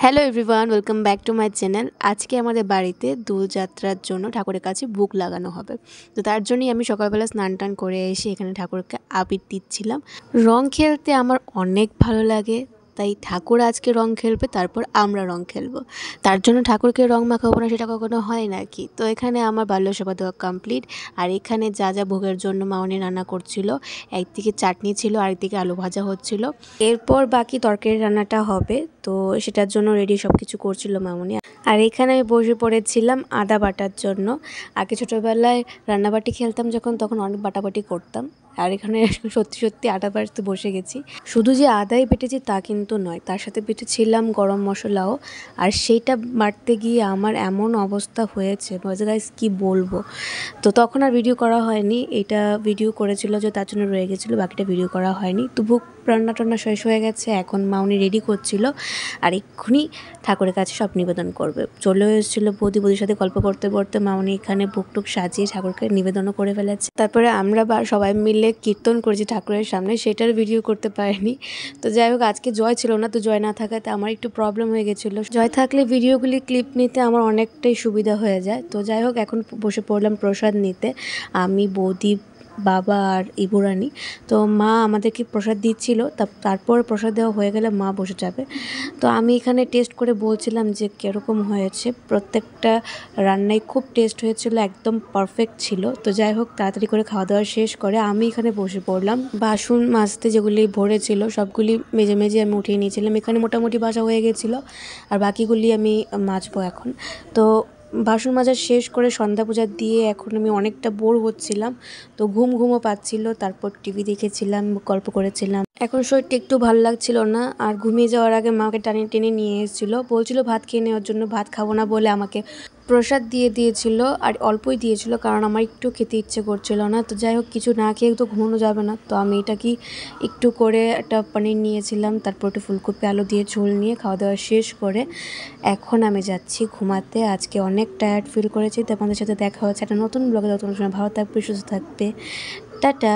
Hello everyone, welcome back to my channel. আজকে আমাদের বাড়িতে দোলযাত্রার জন্য ঠাকুরের কাছে বুক লাগানো হবে। তো তার জন্যই আমি সকালবেলা স্নান টান করে এসে এখানে ঠাকুরকে আবির দিচ্ছিলাম। রং খেলতে আমার অনেক ভালো লাগে, তাই ঠাকুর আজকে রং খেলবে, তারপর আমরা রং খেলবো। তার জন্য ঠাকুরকে রং মাখাবো না সেটা কখনো হয় নাকি? তো এখানে আমার বাল্যসভা দেওয়া কমপ্লিট। আর এখানে যা যা ভোগের জন্য মামনি রান্না করছিল, একদিকে চাটনি ছিল, আরেকদিকে আলু ভাজা হচ্ছিল। এরপর বাকি তরকারি রান্নাটা হবে, তো সেটার জন্য রেডি সব কিছু করছিল মামনি। আর এখানে আমি বসে পড়েছিলাম আদা বাটার জন্য। আগে ছোটোবেলায় রান্নাবাটি খেলতাম যখন, তখন অনেক বাটাবাটি করতাম। আর এখানে সত্যি সত্যি আদা বাটতে বসে গেছি। শুধু যে আদাই বেটেছি তা কিন্তু নয়, তার সাথে বেটেছিলাম গরম মশলাও। আর সেইটা বাটতে গিয়ে আমার এমন অবস্থা হয়েছে, গাইস কি বলবো। তো তখন আর ভিডিও করা হয়নি, এটা ভিডিও করেছিল যে তার জন্য রয়ে গেছিলো, বাকিটা ভিডিও করা হয়নি। তবু রান্না টান্না শেষ হয়ে গেছে, এখন মাউনি রেডি করছিল। আর এক্ষুনি ঠাকুরের কাছে সব নিবেদন করবে। চলেও এসেছিলো বৌদির সাথে গল্প করতে করতে মাউনি এখানে বুকটুক সাজিয়ে ঠাকুরকে নিবেদনও করে ফেলেছে। তারপরে আমরা সবাই মিলে কীর্তন করেছি ঠাকুরের সামনে, সেটার ভিডিও করতে পারিনি। তো যাই হোক, আজকে জয় ছিল না, তো জয় না থাকাতে আমার একটু প্রবলেম হয়ে গেছিলো। জয় থাকলে ভিডিওগুলি ক্লিপ নিতে আমার অনেকটাই সুবিধা হয়ে যায়। তো যাই হোক, এখন বসে পড়লাম প্রসাদ নিতে, আমি, বৌদি, বাবা আর ইবুরানি। তো মা আমাদেরকে প্রসাদ দিচ্ছিল, তারপর প্রসাদ দেওয়া হয়ে গেলে মা বসে যাবে। তো আমি এখানে টেস্ট করে বলছিলাম যে কীরকম হয়েছে। প্রত্যেকটা রান্নাই খুব টেস্ট হয়েছিল, একদম পারফেক্ট ছিল। তো যাই হোক, তাড়াতাড়ি করে খাওয়া দাওয়া শেষ করে আমি এখানে বসে পড়লাম। বাসন মাজতে যেগুলি ভরে ছিল সবগুলি মেজে মেজে আমি উঠিয়ে নিয়েছিলাম। এখানে মোটামুটি বাসা হয়ে গেছিলো, আর বাকিগুলি আমি মাজবো এখন। তো বাসন মাজা শেষ করে সন্ধ্যা পূজা দিয়ে এখন আমি অনেকটা বোর হচ্ছিলাম, তো ঘুমও পাচ্ছিল। তারপর টিভি দেখেছিলাম, গল্প করেছিলাম। এখন শরীরটা একটু ভালো লাগছিল না, আর ঘুমিয়ে যাওয়ার আগে মাকে টানে টেনে নিয়ে এসেছিলো, বলছিল ভাত খেয়ে নেওয়ার জন্য। ভাত খাবো না বলে আমাকে প্রসাদ দিয়ে দিয়েছিল, আর অল্পই দিয়েছিল, কারণ আমার একটু খেতে ইচ্ছে করছিল না। তো যাই হোক, কিছু না খেয়ে তো ঘুমানো যাবে না, তো আমি এটা কি একটু করে একটা পনির নিয়েছিলাম, তারপর একটু ফুলকপি আলু দিয়ে ঝোল নিয়ে খাওয়া দাওয়া শেষ করে এখন আমি যাচ্ছি ঘুমাতে। আজকে অনেক টায়ার্ড ফিল করেছি। তো আপনাদের সাথে দেখা হচ্ছে একটা নতুন ব্লগে, নতুন সময়। ভালো থাকবে, সুস্থ থাকবে, টাটা।